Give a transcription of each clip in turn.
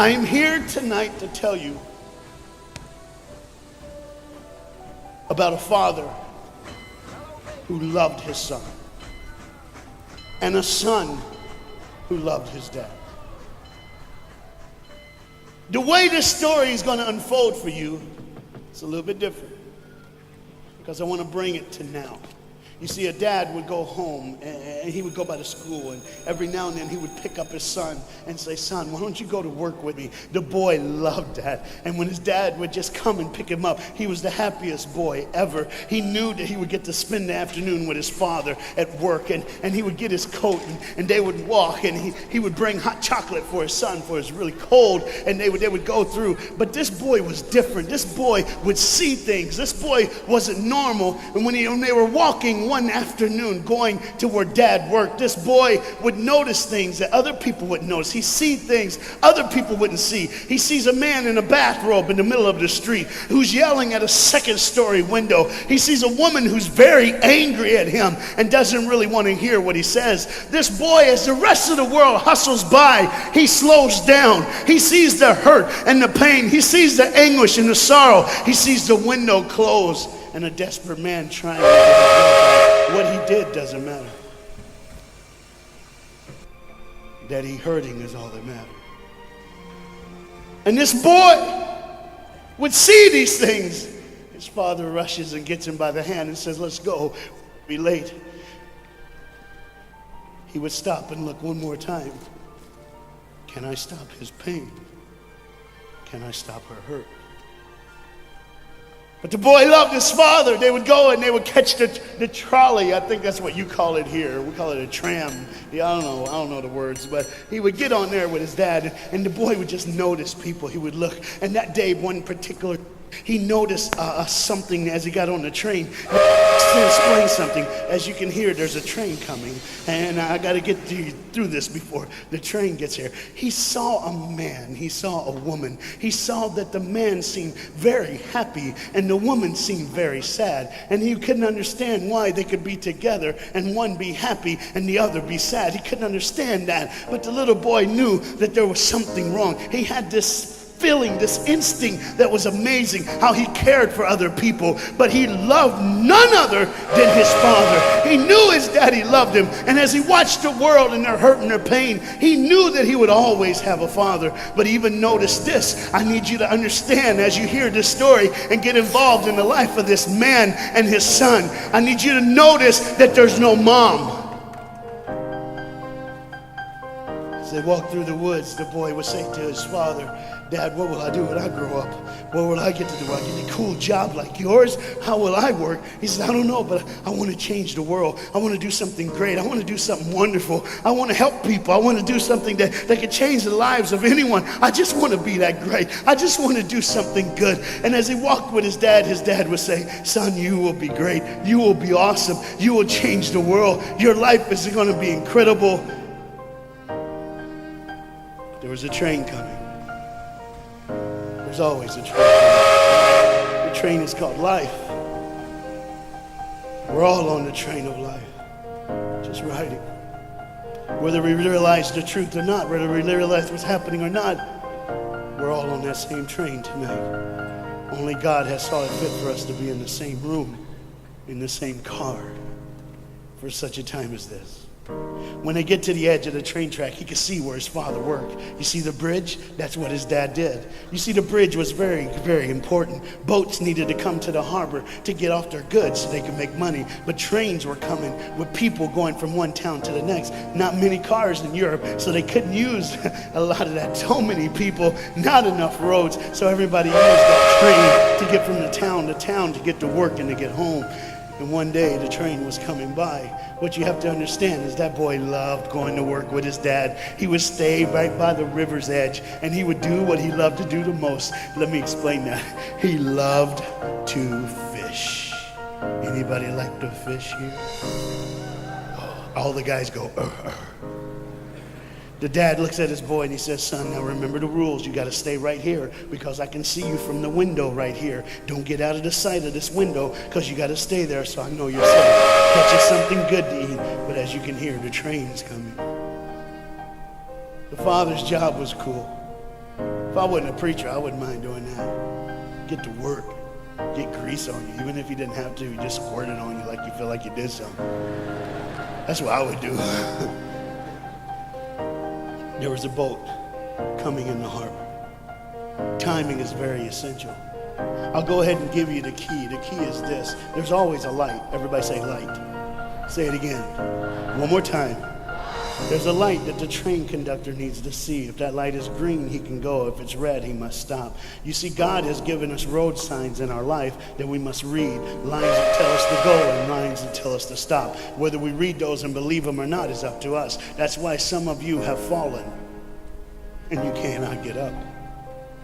I'm here tonight to tell you about a father who loved his son and a son who loved his dad. The way this story is going to unfold for you is a little bit different because I want to bring it to now. You see, a dad would go home and he would go by the school, and every now and then he would pick up his son and say, "Son, why don't you go to work with me?" The boy loved that. And when his dad would just come and pick him up, he was the happiest boy ever. He knew that he would get to spend the afternoon with his father at work, and he would get his coat and they would walk, and he would bring hot chocolate for his son, for it's really cold, and they would go through. But this boy was different. This boy would see things. This boy wasn't normal. And when they were walking one afternoon going to where dad worked, this boy would notice things that other people wouldn't notice. He see things other people wouldn't see. He sees a man in a bathrobe in the middle of the street who's yelling at a second-story window. He sees a woman who's very angry at him and doesn't really want to hear what he says. This boy, as the rest of the world hustles by, he slows down. He sees the hurt and the pain. He sees the anguish and the sorrow. He sees the window close and a desperate man trying to get it. What he did doesn't matter. That he hurting is all that matters. And this boy would see these things. His father rushes and gets him by the hand and says, "Let's go. We'll be late." He would stop and look one more time. Can I stop his pain? Can I stop her hurt? But the boy loved his father. They would go and they would catch the trolley. I think that's what you call it here. We call it a tram. Yeah, I don't know the words, but he would get on there with his dad, and the boy would just notice people. He would look, and that day, one particular, he noticed something as he got on the train. To explain something, as you can hear, there's a train coming, and I got to get through this before the train gets here. He saw a man, he saw a woman. He saw that the man seemed very happy and the woman seemed very sad, and he couldn't understand why they could be together and one be happy and the other be sad. He couldn't understand that, but the little boy knew that there was something wrong. He had this feeling, this instinct that was amazing, how he cared for other people, but he loved none other than his father. He knew his daddy loved him, and as he watched the world and their hurt and their pain, he knew that he would always have a father. But he even noticed this. I need you to understand as you hear this story and get involved in the life of this man and his son. I need you to notice that there's no mom. As they walked through the woods, the boy would say to his father, "Dad, what will I do when I grow up? What will I get to do? Will I get a cool job like yours? How will I work?" He says, "I don't know, but I want to change the world. I want to do something great. I want to do something wonderful. I want to help people. I want to do something that could change the lives of anyone. I just want to be that great. I just want to do something good." And as he walked with his dad would say, "Son, you will be great. You will be awesome. You will change the world. Your life is going to be incredible." There was a train coming. There's always a train coming. The train is called life. We're all on the train of life, just riding. Whether we realize the truth or not, whether we realize what's happening or not, we're all on that same train tonight. Only God has saw it fit for us to be in the same room, in the same car, for such a time as this. When they get to the edge of the train track, he could see where his father worked. You see the bridge? That's what his dad did. You see, the bridge was very, very important. Boats needed to come to the harbor to get off their goods so they could make money. But trains were coming with people going from one town to the next. Not many cars in Europe, so they couldn't use a lot of that. So many people, not enough roads, so everybody used that train to get from the town to town to get to work and to get home. And one day the train was coming by. What you have to understand is that boy loved going to work with his dad. He would stay right by the river's edge, and he would do what he loved to do the most. Let me explain that. He loved to fish. Anybody like to fish here? Oh, all the guys go, The dad looks at his boy and he says, "Son, now remember the rules. You got to stay right here because I can see you from the window right here. Don't get out of the sight of this window because you got to stay there so I know you're safe. Get you something good to eat." But as you can hear, the train's coming. The father's job was cool. If I wasn't a preacher, I wouldn't mind doing that. Get to work. Get grease on you. Even if you didn't have to, you just squirt it on you like you feel like you did something. That's what I would do. There was a boat coming in the harbor. Timing is very essential. I'll go ahead and give you the key. The key is this. There's always a light. Everybody say light. Say it again. One more time. There's a light that the train conductor needs to see. If that light is green, he can go. If it's red, he must stop. You see, God has given us road signs in our life that we must read. Lines that tell us to go and lines that tell us to stop. Whether we read those and believe them or not is up to us. That's why some of you have fallen and you cannot get up.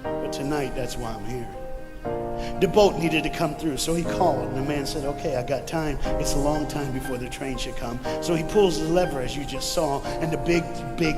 But tonight, that's why I'm here. The boat needed to come through, so he called, and the man said, okay, I got time. It's a long time before the train should come. So he pulls the lever, as you just saw, and the big,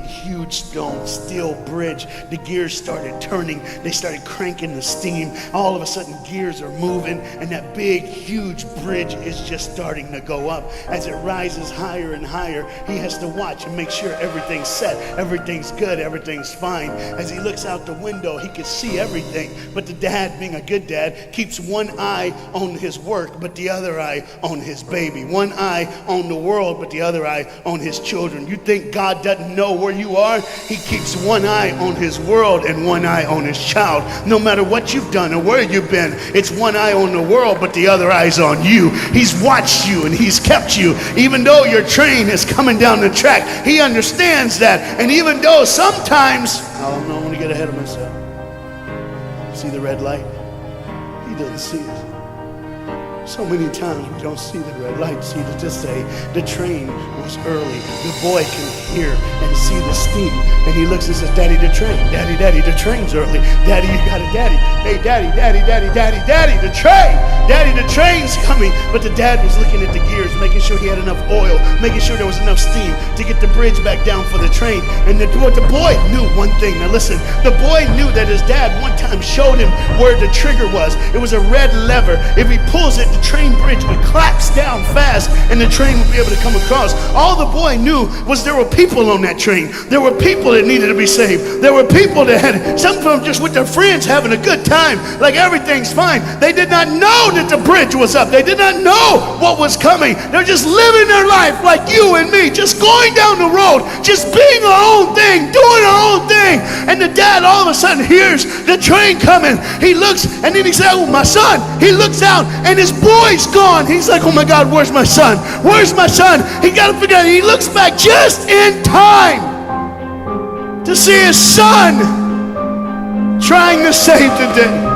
huge steel bridge, the gears started turning. They started cranking the steam. All of a sudden, gears are moving, and that big, huge bridge is just starting to go up. As it rises higher and higher, he has to watch and make sure everything's set, everything's good, everything's fine. As he looks out the window, he can see everything, but the dad, being a good dad, keeps one eye on his work, but the other eye on his baby. One eye on the world, but the other eye on his children. You think God doesn't know where you are? He keeps one eye on his world and one eye on his child. No matter what you've done or where you've been, it's one eye on the world, but the other eye's on you. He's watched you and he's kept you. Even though your train is coming down the track, he understands that. And even though sometimes, I don't want to get ahead of myself. See the red light? He doesn't see it. So many times we don't see the red light. See, to just say the train was early. The boy can hear and see the steam. And he looks and says, Daddy, the train. Daddy, the train's early. Daddy, you got a daddy. Hey, Daddy, the train. Daddy, the train's coming. But the dad was looking at the gears, making sure he had enough oil, making sure there was enough steam to get the bridge back down for the train. And the boy knew one thing. Now listen, the boy knew that his dad one time showed him where the trigger was. It was a red lever. If he pulls it, the train bridge would collapse down fast and the train would be able to come across. All the boy knew was there were people on that train. There were people that needed to be saved. There were people that had, some of them just with their friends having a good time, like everything's fine. They did not know that the bridge was up. They did not know what was coming. They're just living their life like you and me, just going down the road, just being our own thing, doing our own thing. And the dad all of a sudden hears the train coming. He looks and then he said, oh, my son. He looks out and his boy's gone. He's like, oh my God, where's my son? Where's my son? He got to figure out. He looks back just in time to see his son trying to save the day.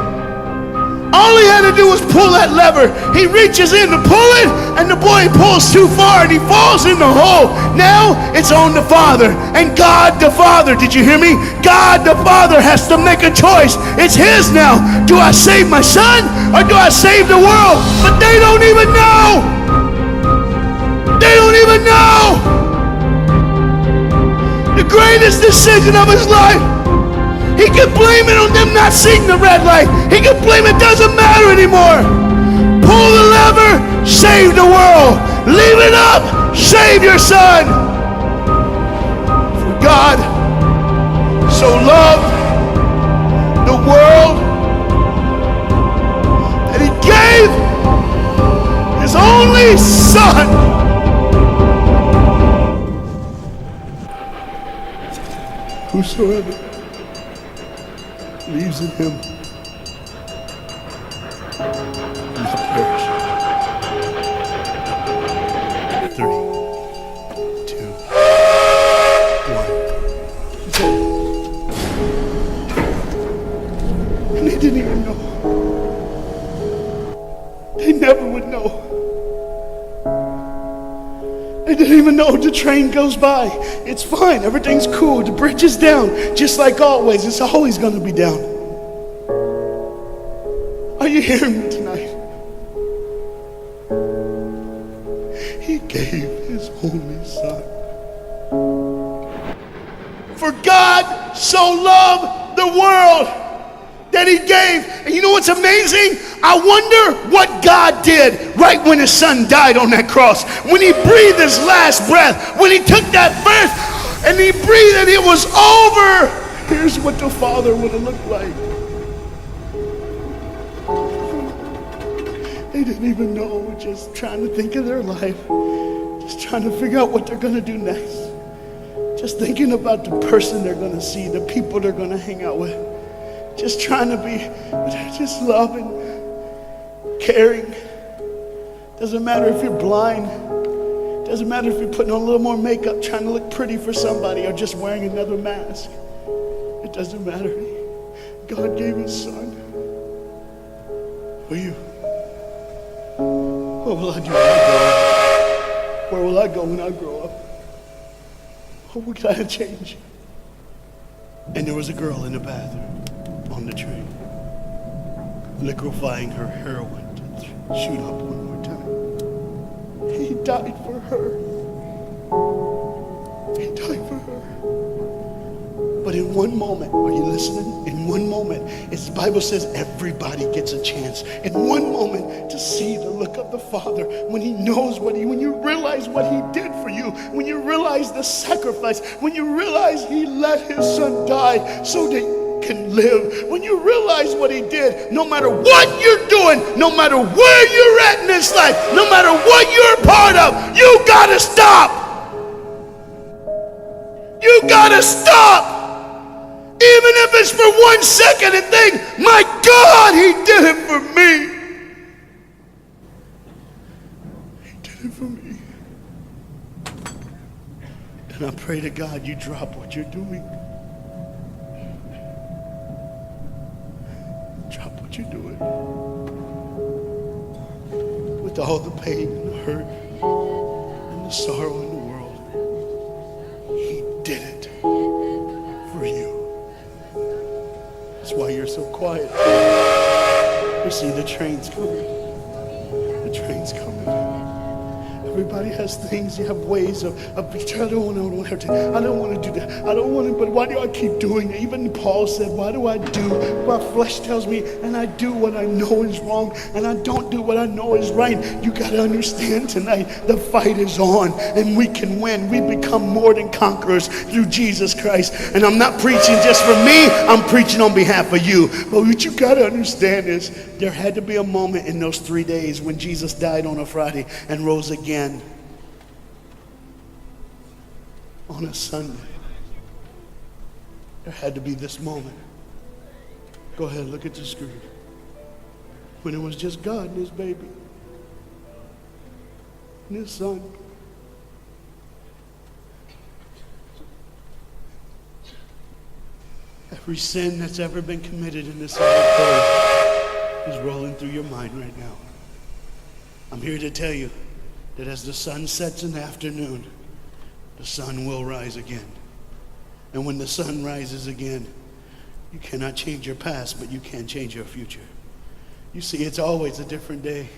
All he had to do was pull that lever. He reaches in to pull it, and the boy pulls too far, and he falls in the hole. Now it's on the father, and God the Father, did you hear me? God the Father has to make a choice. It's his now. Do I save my son, or do I save the world? But they don't even know. They don't even know. The greatest decision of his life. He could blame it on them not seeing the red light. He could blame it doesn't matter anymore. Pull the lever, save the world. Leave it up, save your son. For God so loved the world that he gave his only son. Whosoever believes in him will not perish. 3, 2, 1. And they didn't even know. They never would know. They didn't even know. The train goes by. It's fine. Everything's cool. The bridge is down. Just like always. It's always going to be down. Are you hearing me tonight? He gave his only son. For God so loved the world that he gave. And you know what's amazing? I wonder what God did right when his son died on that cross. When he breathed his last breath, when he took that breath and he breathed and it was over. Here's what the Father would have looked like. They didn't even know, just trying to think of their life, just trying to figure out what they're going to do next, just thinking about the person they're going to see, the people they're going to hang out with, just trying to be just loving, caring. Doesn't matter if you're blind, doesn't matter if you're putting on a little more makeup, trying to look pretty for somebody, or just wearing another mask. It doesn't matter. God gave his son for you. What will I do when I grow up? Where will I go when I grow up? What can I change? And there was a girl in the bathroom on the train, liquefying her heroin to shoot up one more time. He died for her. He died for her. But in one moment, are you listening? In one moment, as the Bible says, everybody gets a chance. In one moment, to see the look of the Father when he knows when you realize what he did for you, when you realize the sacrifice, when you realize he let his son die so that you can live, when you realize what he did, no matter what you're doing, no matter where you're at in this life, no matter what you're a part of, you gotta stop. You gotta stop. Even if it's for 1 second, and think, my God, he did it for me. He did it for me. And I pray to God you drop what you're doing. Drop what you're doing. With all the pain and the hurt and the sorrow in the world, he did it for you. That's why you're so quiet. You see, the train's coming. The train's coming. Everybody has things. You have ways of I don't want to do that. I don't want to, but why do I keep doing it? Even Paul said, why do I do what my flesh tells me, and I do what I know is wrong, and I don't do what I know is right? You got to understand tonight, the fight is on, and we can win. We become more than conquerors through Jesus Christ. And I'm not preaching just for me. I'm preaching on behalf of you. But what you got to understand is there had to be a moment in those 3 days when Jesus died on a Friday and rose again on a Sunday. There had to be this moment. Go ahead, look at the screen. When it was just God and his baby and his son. Every sin that's ever been committed in this earth is rolling through your mind right now. I'm here to tell you that as the sun sets in the afternoon, the sun will rise again. And when the sun rises again, you cannot change your past, but you can change your future. You see, it's always a different day.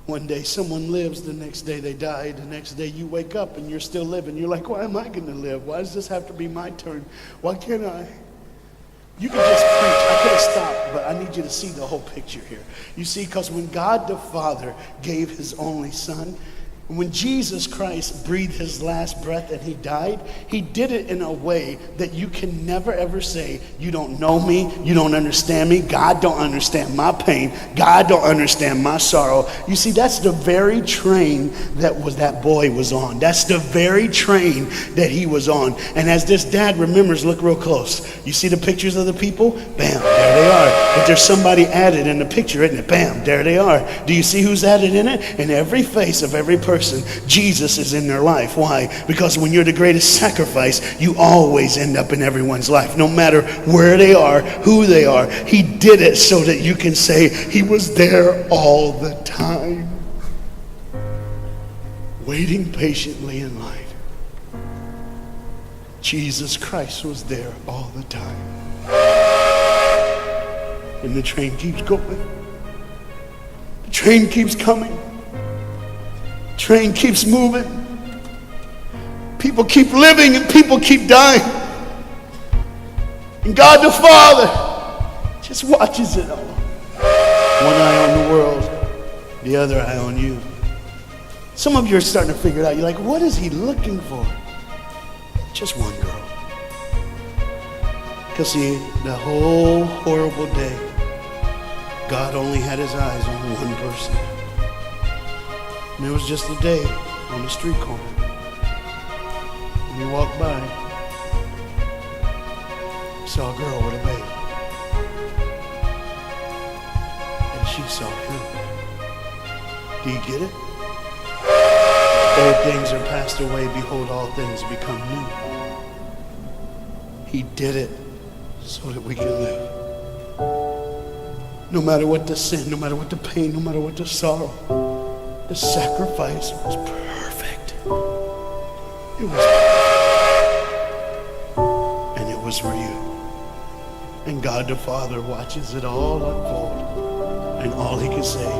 One day someone lives, the next day they die, the next day you wake up and you're still living. You're like, why am I going to live? Why does this have to be my turn? Why can't I? You can just preach. I could have stopped, but I need you to see the whole picture here. You see, because when God the Father gave his only son, when Jesus Christ breathed his last breath and he died, he did it in a way that you can never ever say, you don't know me, you don't understand me, God don't understand my pain, God don't understand my sorrow. You see, that's the very train that boy was on. That's the very train that he was on. And as this dad remembers, look real close. You see the pictures of the people? Bam, there they are. But there's somebody added in the picture, isn't it? Bam, there they are. Do you see who's added in it? In every face of every person, Jesus is in their life. Why? Because when you're the greatest sacrifice, you always end up in everyone's life, no matter where they are, who they are. He did it so that you can say he was there all the time, waiting patiently in line. Jesus Christ was there all the time. And the train keeps going. The train keeps coming. Train keeps moving. People keep living and people keep dying. And God the Father just watches it all. One eye on the world, the other eye on you. Some of you are starting to figure it out. You're like, what is he looking for? Just one girl. Because see, the whole horrible day, God only had his eyes on one person. And it was just a day on the street corner. When he walked by, he saw a girl with a baby. And she saw him. Do you get it? Old things are passed away. Behold, all things become new. He did it so that we can live. No matter what the sin, no matter what the pain, no matter what the sorrow, the sacrifice was perfect. It was perfect. And it was for you. And God the Father watches it all unfold. And all he can say